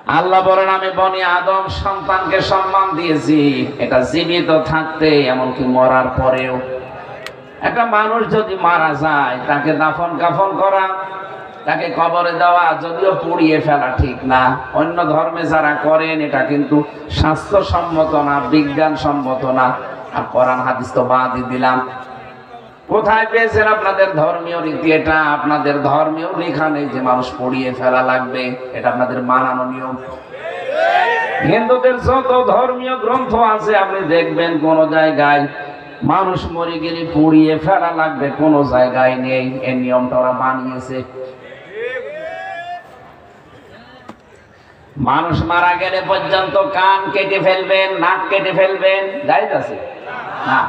আল্লাহ বলেন, আমি বনি আদম সন্তানকে সম্মান দিয়েছি, এটা জীবিত থাকতে এমনকি মরার পরেও। একটা মানুষ যদি মারা যায়, তাকে দাফন কাফন করা, তাকে কবরে দেওয়া, যদিও পুড়িয়ে ফেলা ঠিক না, অন্য ধর্মে যারা করেন এটা কিন্তু স্বাস্থ্যসম্মত না, বিজ্ঞান সম্মত না। আর কোরআন হাদিস তো বাদই দিলাম। কোথায় পেয়েছেন আপনাদের ধর্মীয় রীতি? এটা আপনাদের ধর্মীয় লেখা নেই যে মানুষ পুড়িয়ে ফেলা লাগবে, এটা আপনাদের মানানো নিয়ম। হিন্দুদের যত ধর্মীয় গ্রন্থ আছে আপনি দেখবেন কোন জায়গায় মানুষ মরে গেলে পুড়িয়ে ফেলা লাগবে, কোন জায়গায় নেই। এই নিয়মটা ওরা বানিয়েছে। মানুষ মারা গেলে পর্যন্ত কান কেটে ফেলবেন, নাক কেটে ফেলবেন, জায়েজ আছে না?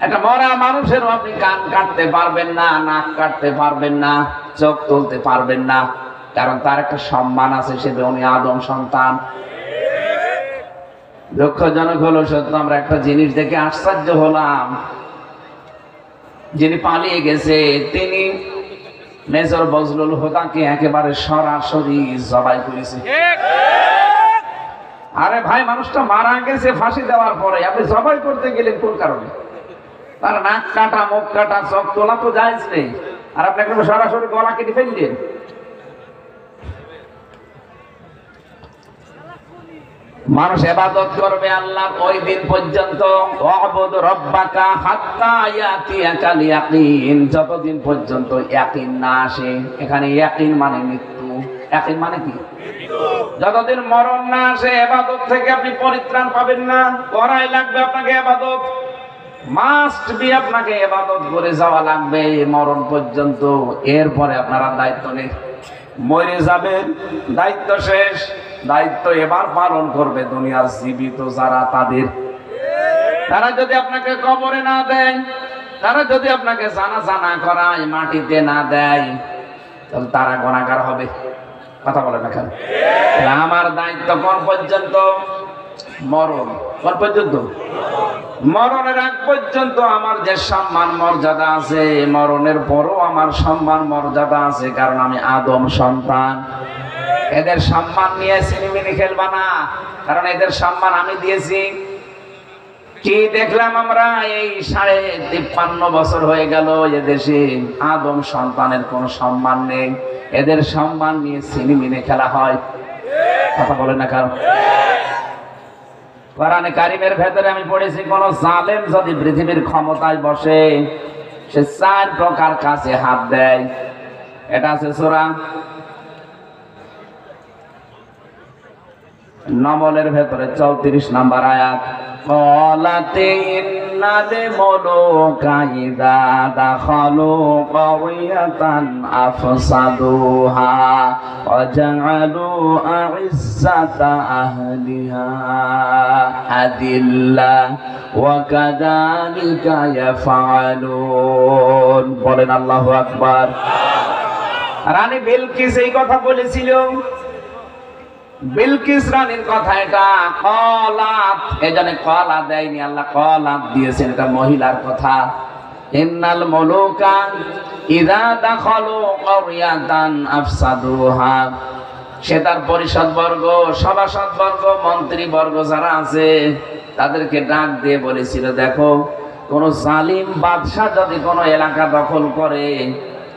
একটা মরা মানুষেরও আপনি কান কাটতে পারবেন না, নাক কাটতে পারবেন না, চোখ তুলতে পারবেন না, কারণ তার একটা সম্মান আছে, সে বনি আদম সন্তান। দুঃখজনক হলো সত্য, আমরা একটা জিনিস দেখে আশ্চর্য হলাম। যিনি পালিয়ে গেছে তিনি মেজর বজলুল হুদাকে একেবারে সরাসরি জবাই করেছে। আরে ভাই, মানুষটা মারা গেছে ফাঁসি দেওয়ার পরে, আপনি জবাই করতে গেলেন কোন কারণে? তার নাক কাটা, মুখ কাটা, চোখ তোলা তো জায়েজ নেই, আর আপনি একদম সরাসরি গলা কেটে ফেললেন। মানুষ ইবাদত করবে আল্লাহর ওই দিন পর্যন্ত, ওয়াবুদ রাব্বাকা হাত্তা ইয়াতিয়াকাল ইয়াকিন, যতদিন পর্যন্ত ইয়াকিন না আসে। এখানে ইয়াকিন মানে মৃত্যু, ইয়াকিন মানে কি? যতদিন মরণ না আসে ইবাদত থেকে আপনি পরিত্রাণ পাবেন না। করাই লাগবে আপনাকে ইবাদত, মাস্ট বি, আপনাকে ইবাদত করে যাওয়া লাগবে মরণ পর্যন্ত। এরপরে আপনারা দায়িত্ব নেই, মরে যাবেন, দায়িত্ব শেষ। দায়িত্ব এবার পালন করবে দুনিয়ার জীবিত যারা, তাদের। তারা যদি আপনাকে কবরে না দেয়, তারা যদি আপনাকে জানাজা না করায়, মাটিতে না দেয়, তাহলে তারা গুনাহগার হবে। কথা বলেন না কেন? আমার দায়িত্ব কোন পর্যন্ত? মরণ। কোন পর্যন্ত? মরণের আগ পর্যন্ত আমার যে সম্মান মর্যাদা আছে, মরণের পরও আমার সম্মান মর্যাদা আছে, কারণ আমি আদম সন্তান। এদের সম্মান নিয়ে সিনেমিনি খেলবা না, কারণ এদের সম্মান আমি দিয়েছি। কি দেখলাম আমরা? এই 53 বছর হয়ে গেল এদেশে আদম সন্তানের কোন সম্মান নেই। এদের সম্মান নিয়ে সিনেমিনি খেলা হয়। কথা বলে না কারণ? কোরআনে কারিমের ভেতরে আমি পড়েছি, কোন জালেম যদি পৃথিবীর ক্ষমতায় বসে, সে 4 প্রকার কাজে হাত দেয়। এটা আছে সূরা নমলের ভেতরে 34 নম্বর আয়াত। ক্বালাতে ইন্নাল মুলুকা ইযা দাখালু ক্বারিয়াতান আফসাদুহা ওয়া জাআলু আ'ইজ্জাতা আহলিহা আদিল্লা ওয়া কাযালিকা ইয়াফআলুন। বলেন আল্লাহু আকবার। রানী বিলকিস এই কথা বলেছিল। বিলকিস রানীর কথা এটা। কলাত, এজন্য কলা দেয়নি, আল্লাহ কলাত দিয়েছেন, এটা মহিলার কথা। ইন্নাল মুলুকা ইযা দাখালু ক্বারিয়াতান আফসাদুহা, সে তার পরিষদ বর্গ, সভাসদ বর্গ, মন্ত্রী বর্গ যারা আছে তাদেরকে ডাক দিয়ে বলেছিল, দেখো কোন জালিম বাদশা যদি কোন এলাকা দখল করে,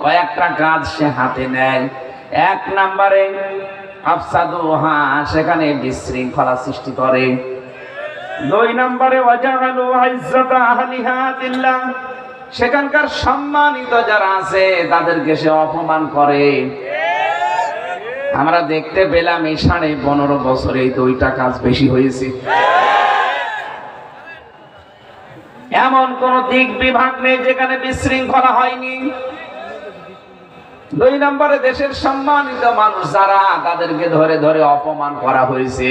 কয়েকটা কাজ সে হাতে নেয়। 1 নম্বরে আফসাদুহা, সেখানে বিশৃঙ্খলা সৃষ্টি করে। 2 নম্বরে ওয়াজালু ইজ্জাতা আহলিহা দিল্লাহ, সেখানকার সম্মানিত যারা আছে তাদেরকে সে অপমান করে। আমরা দেখতে পেলাম এই 15.5 বছরে এই 2টা কাজ বেশি হয়েছে। এমন কোন দিক বিভাগ নেই যেখানে বিশৃঙ্খলা হয়নি। 2 নম্বরে দেশের সম্মানিত মানুষ যারা, তাদেরকে ধরে ধরে অপমান করা হয়েছে।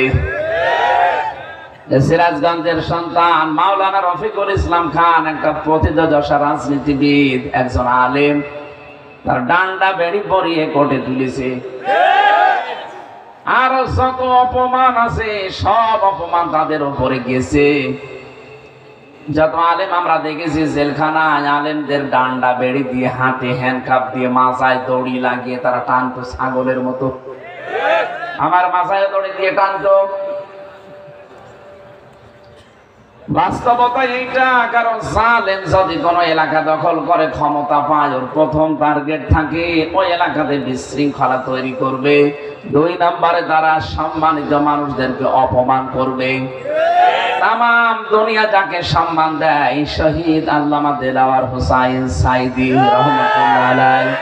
সিরাজগঞ্জের সন্তান মাওলানা রফিকুল ইসলাম খান, একটা প্রথিতযশা রাজনীতিবিদ, একজন আলেম, তার ডান্ডা বেড়ি পরিয়ে কোর্টে তুলেছে। আর যত অপমান আছে সব অপমান তাদের উপরে গেছে। যত আলেম আমরা দেখেছি জেলখানায়, আলেমদের ডান্ডা বেড়ি দিয়ে, হাতে হ্যান্ডকাপ দিয়ে, মাথায় দড়ি লাগিয়ে তারা টানতো ছাগলের মতো। আমার মাথায় দড়ি দিয়ে টানতো। বাস্তবতা এইটা, কারণ জালেম যদি কোন এলাকা দখল করে ক্ষমতা পায়, ওর প্রথম টার্গেট থাকে ওই এলাকাতে বিশৃঙ্খলা তৈরি করবে। 2 নম্বরে তারা সম্মানিত মানুষদেরকে অপমান করবে। তাম দুনিয়া যাকে সম্মান দেয়, শহীদ আল্লামা দেলাওয়ার হোসাইন সাইদি রহমতুল্লাহ আলাইহি,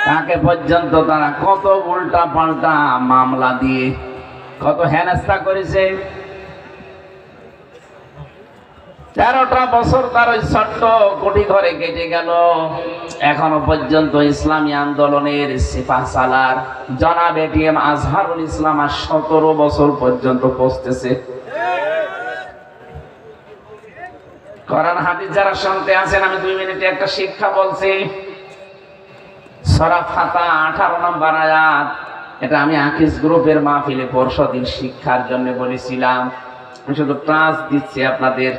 তাকে পর্যন্ত তারা কত উল্টা পাল্টা মামলা দিয়ে কত হেনস্থা করেছে। 13টা বছর তার ওই ছোট্ট কোটি ঘরে কেটে গেল। এখনো পর্যন্ত ইসলামী আন্দোলনের সিপাহসালার জনাব এটিএম আজহারুল ইসলাম আর 17 বছর পর্যন্ত পৌঁছতেছে। কোরআন হাদিস যারা শুনতে আছেন, আমি 2 মিনিটে একটা শিক্ষা বলছি। সূরা ফাতিহা 18 নম্বর আয়াত, এটা আমি আকিস গ্রুপের মাহফিলে পরশুদিন শিক্ষার জন্য বলেছিলাম। আমি শুধু ক্লাস দিচ্ছি আপনাদের।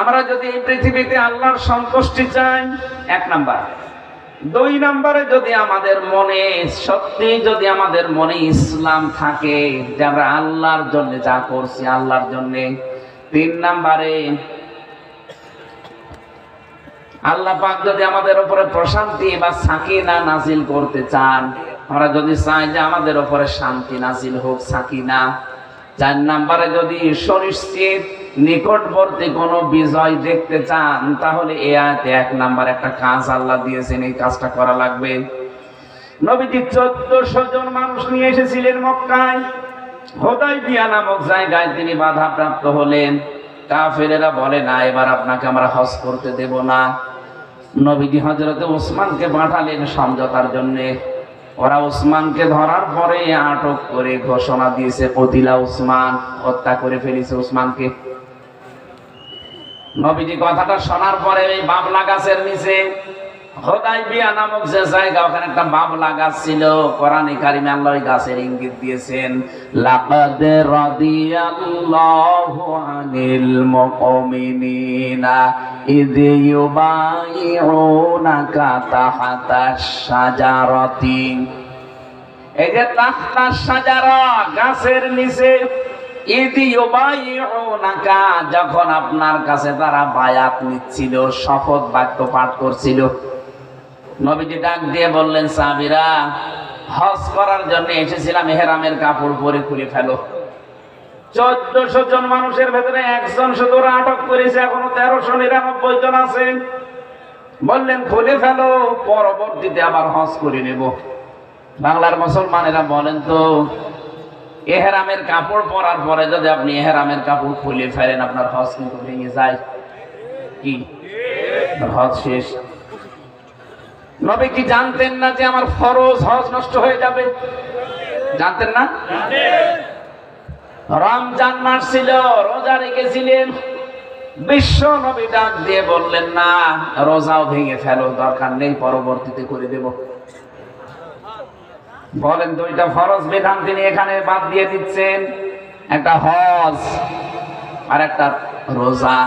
আমরা যদি এই পৃথিবীতে আল্লাহর সন্তুষ্টি চাই, 1 নাম্বার। 2 নম্বরে যদি আমাদের মনে সত্যি যদি আমাদের মনে ইসলাম থাকে, যে আমরা আল্লাহর জন্য যা করছি আল্লাহর জন্য। 3 নম্বরে আল্লাহ পাক যদি আমাদের উপরে প্রশান্তি বা সাকিনা নাজিল করতে চান, আমরা যদি চাই যে আমাদের উপরে শান্তি নাজিল হোক, সাকিনা। 4 নম্বরে যদি সুনিশ্চিত নিকটবর্তী কোন বিজয় দেখতে চান, তাহলে এই আয়াতে 1 নাম্বার একটা কাজ আল্লাহ দিয়েছেন, এই কাজটা করা লাগবে। নবীজি 1400 জন মানুষ নিয়ে এসেছিলেন মক্কায়। হুদায়বিয়া নামক জায়গায় তিনি বাধাপ্রাপ্ত হলেন। কাফেরেরা বলে, না এবার আপনাকে আমরা হজ করতে দেব না। নবীজি হযরতে ওসমানকে পাঠালেন সমঝোতার জন্য। ওরা ওসমানকে ধরার পরে আটক করে ঘোষণা দিয়েছে, কতিলা ওসমান, হত্যা করে ফেলেছে ওসমানকে। নবীজি কথাটা শোনার পরে এই বাবলা গাছের নিচে, হুদায়বিয়া নামক যে জায়গা, ওখানে একটা বাবলা গাছ ছিল। কোরআনে কারিমে আল্লাহ ওই গাছের ইঙ্গিত দিয়েছেন, লাকাদ রাদিয়াল্লাহু আনিল মুমিনিনা ইয ইউবাইউনাকা তাহতাশ শাজারাতি। এই যে তাহতাশ শাজারা, গাছের নিচে, ইয ইউবাইউনাকা, যখন আপনার কাছে তারা বায়াত নিচ্ছিল, শপথ বাক্য পাঠ করছিল। নবীজি ডাক দিয়ে বললেন, সাহাবীরা, হজ করার জন্য এসেছিলাম, ইহরামের কাপড় পরে খুলে ফেলো। 1400 জন মানুষের ভেতরে একজন শুধু আটক করেছে, এখনো 1399 জন আছে। বললেন খুলে ফেলো, পরবর্তীতে আবার হজ করে নেব। বাংলার মুসলমানেরা বলেন তো, ইহরামের কাপড় পরার পরে যদি আপনি ইহরামের কাপড় খুলে ফেলেন, আপনার হজ কিন্তু ভেঙে যায়। কি হজ শেষ? নবী কি জানতেন না যে আমার ফরজ হজ নষ্ট হয়ে যাবে? জানতেন না? রমজান মাস ছিল, রোজা রেখেছিলেন। বিশ্ব নবী ডাক দিয়ে বললেন, না, রোজাও ভেঙে ফেলো, দরকার নেই, পরবর্তীতে করে দেব। বলেন, 2টা ফরজ বিধান তিনি এখানে বাদ দিয়ে দিচ্ছেন, একটা হজ আর একটা রোজা।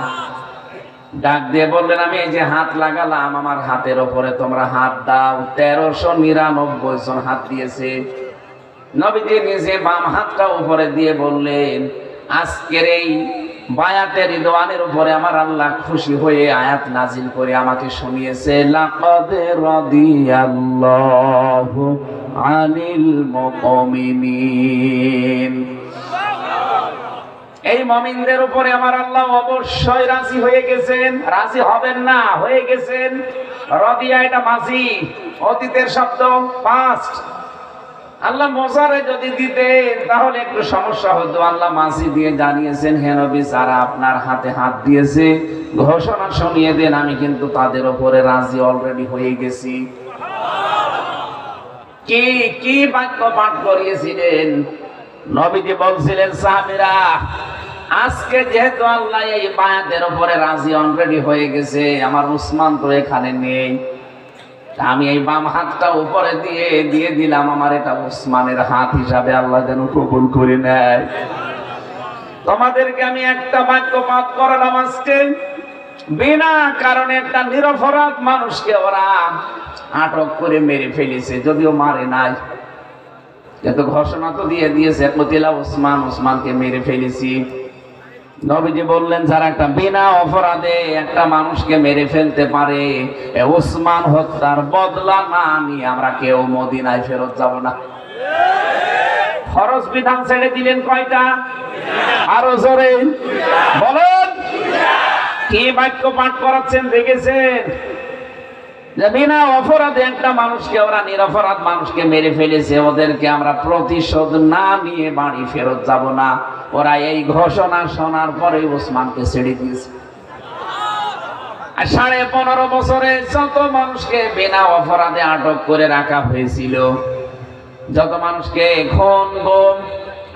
ডাক দিয়ে বললেন, আমি এই যে হাত লাগালাম, আমার হাতের ওপরে তোমরা হাত দাও। 1399 জন হাত দিয়েছে। নবীজি নিজে বাম হাতটা উপরে দিয়ে বললেন, আজকের এই বায়াতের রিদওয়ানের উপরে আমার আল্লাহ খুশি হয়ে আয়াত নাজিল করে আমাকে শুনিয়েছে, লাকাদ রাদিয়াল্লাহু আনিল মুমিনিন। এই মুমিনদের উপরে আমার আল্লাহ অবশ্যই রাজি হয়ে গেছেন। রাজি হবেন না, হয়ে গেছেন। রাদিয়া এটা মাজি, অতীতের শব্দ, পাস্ট। আল্লাহ মজারে যদি দিতেন তাহলে একটু সমস্যা হতো। আল্লাহ মাজি দিয়ে জানিয়েছেন, হে নবী, যারা আপনার হাতে হাত দিয়েছে, ঘোষণা শুনিয়ে দেন, আমি কিন্তু তাদের উপরে রাজি অলরেডি হয়ে গেছি। কি কি বাক্য পাঠ করিয়েছিলেন? নবীজি বলছিলেন, সাহাবীরা, আজকে যেহেতু আল্লাহ এই বায়াতের উপরে রাজি অলরেডি হয়ে গেছে, আমার উসমান তো এখানে নেই, আমি এই বাম হাতটা উপরে দিয়ে দিলাম, আমার এটা উসমানের হাত হিসাবে আল্লাহ যেন কবুল করে নেয়। তোমাদেরকে আমি একটা বাক্য পাঠ করালাম আজকে, বিনা কারণে একটা নিরপরাধ মানুষকে ওরা আটক করে মেরে ফেলেছে, যদিও মারে নাই। এত ঘোষণা তো দিয়ে দিয়েছে কতিলা উসমান, উসমানকে মেরে ফেলেছি। নবীজি বললেন যারা একটা বিনা অপরাধে একটা মানুষকে মেরে ফেলতে পারে, উসমান হত্যার বদলা না নিয়ে আমরা কেউ মদিনায় ফেরত যাব না। ফরজ বিধান ছেড়ে দিলেন কয়টা? আরো জোরে বলেন। কি বাক্য পাঠ করাচ্ছেন দেখেছেন? যে বিনা অপরাধে একটা মানুষকে, ওরা নিরপরাধ মানুষকে মেরে ফেলেছে, ওদেরকে আমরা প্রতিশোধ না নিয়ে বাড়ি ফেরত যাব না। ওরা এই ঘোষণা শোনার পরে ওসমানকে ছেড়ে দিয়েছে। আর 15.5 বছরে যত মানুষকে বিনা অপরাধে আটক করে রাখা হয়েছিল, যত মানুষকে খুন গুম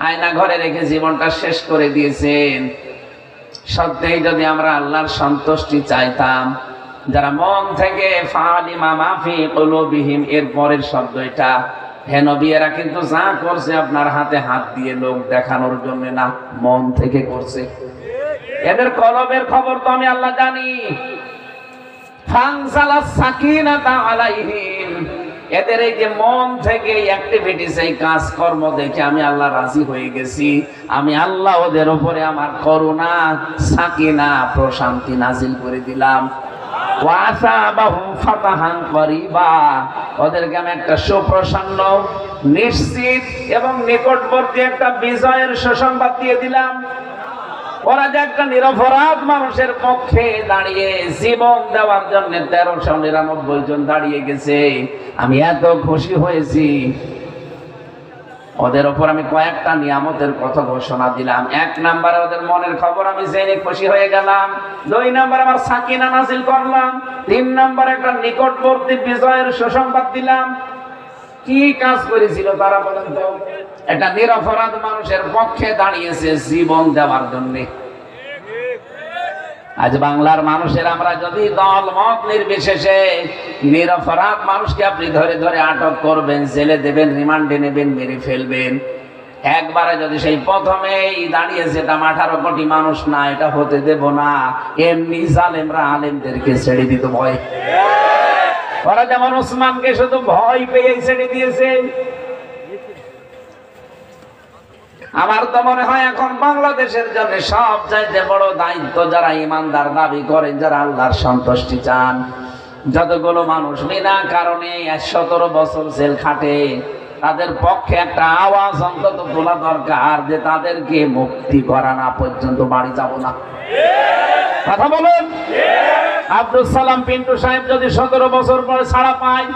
আয়না ঘরে রেখে জীবনটা শেষ করে দিয়েছেন, সত্যিই যদি আমরা আল্লাহর সন্তুষ্টি চাইতাম, যারা মন থেকে ফালিমা মাফি কুলুবিহিম এর পরের শব্দ এটা, হে নবী এরা কিন্তু যা করছে আপনার হাতে হাত দিয়ে লোক দেখানোর জন্য না, মন থেকে করছে। এদের কলবের খবর তো আমি আল্লাহ জানি। ফানজালাস সাকিনাতা আলাইহিম, এদের এই যে মন থেকে অ্যাক্টিভিটিস, এই কাজকর্ম দেখে আমি আল্লাহ রাজি হয়ে গেছি। আমি আল্লাহ ওদের উপরে আমার করুণা, সাকিনা, প্রশান্তি নাজিল করে দিলাম। ওয়াসাবাহুম ফাতাহান করিবা, ওদেরকে আমি একটা সুপ্রসন্ন, নিশ্চিত এবং নিকটবর্তী একটা বিজয়ের সুসংবাদ দিয়ে দিলাম। ওরা যে একটা নিরপরাধ মানুষের পক্ষে দাঁড়িয়ে জীবন দেওয়ার জন্য 1399 জন দাঁড়িয়ে গেছে, আমি এত খুশি হয়েছি। ওদের ওপর আমি কয়েকটা নিয়ামতের কথা ঘোষণা দিলাম। 1 নম্বরে ওদের মনের খবর আমি জেনে খুশি হয়ে গেলাম। 2 নম্বরে আমার সাকিনা নাজিল করলাম। 3 নম্বরে একটা নিকটবর্তী বিজয়ের সুসংবাদ দিলাম। কি কাজ করেছিল তারা বলেন তো? একটা নিরপরাধ মানুষের পক্ষে দাঁড়িয়েছে জীবন দেওয়ার জন্য। আজ বাংলার মানুষের আমরা যদি দল মত নির্বিশেষে নিরপরাধ মানুষকে আপনি ধরে ধরে আটক করবেন, জেলে দেবেন, রিমান্ডে নেবেন, মেরে ফেলবেন, একবারে যদি সেই প্রথমেই দাঁড়িয়েছে এটা 18 কোটি মানুষ না, এটা হতে দেব না। এমনি জালেমরা আলেমদেরকে ছেড়ে দিত ভয়। ওরা যেমন ওসমানকে শুধু ভয় পেয়ে ছেড়ে দিয়েছে। আমার তো মনে হয় এখন বাংলাদেশের জন্য সবচাইতে বড় দায়িত্ব, যারা ইমানদার দাবি করেন, যারা আল্লাহর সন্তুষ্টি চান, যতগুলো মানুষ বিনা কারণে 17 বছর জেল খাটে, তাদের পক্ষে একটা আওয়াজ অন্তত তোলা দরকার যে তাদেরকে মুক্তি করা না পর্যন্ত বাড়ি যাব না। কথা বলুন। আব্দুল সালাম পিন্টু সাহেব যদি 17 বছর পরে ছাড়া পায়,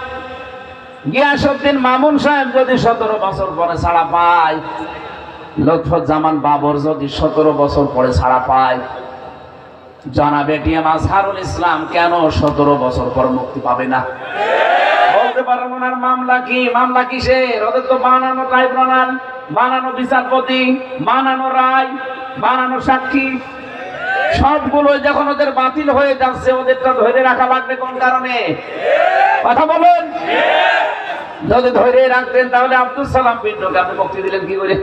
গিয়াসউদ্দিন মামুন সাহেব যদি 17 বছর পরে ছাড়া পায়, লুৎফুজ্জামান বাবর যদি 17 বছর পরে ছাড়া পায়, জনাব এটিএম আজহারুল ইসলাম কেন 17 বছর পর মুক্তি পাবে না? বলতে পারেন ওনার মামলা কি? মামলা কিসের? ওদের তো বানানো ট্রাইব্যুনাল, বানানো বিচারপতি, বানানো রায়, বানানো সাক্ষী, সবগুলো যখন ওদের বাতিল হয়ে যাচ্ছে, ওদেরটা ধরে রাখা লাগবে কোন কারণে? কথা বলুন। যদি ধরে রাখতেন তাহলে আব্দুল সালাম পিন্টুকে আপনি মুক্তি দিলেন কি করে?